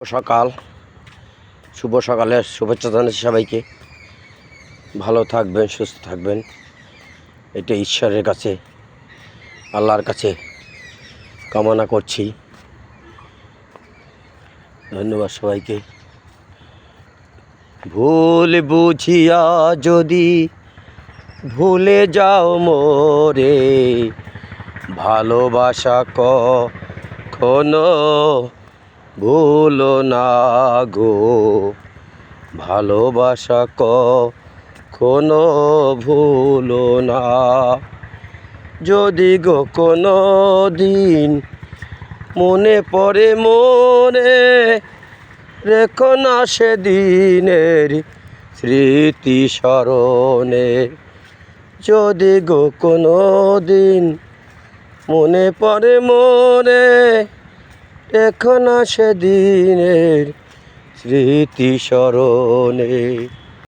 সকাল শুভ সকালের শুভেচ্ছা জানাচ্ছি সবাইকে। ভালো থাকবেন, সুস্থ থাকবেন, এটা ঈশ্বরের কাছে, আল্লাহর কাছে কামনা করছি। ধন্যবাদ সবাইকে। ভুল বুঝিয়া যদি ভুলে যাও মোরে, ভালোবাসা কখনো ভুলো না গো, ভালোবাসা কখনো ভুলো না। যদি গো কোনো দিন মনে পড়ে মনে, রেখো না সেদিনের স্মৃতি স্মরণে। যদি গো কোনো দিন মনে পড়ে মনে, রেখো না সেদিনের স্মৃতি স্মরণে।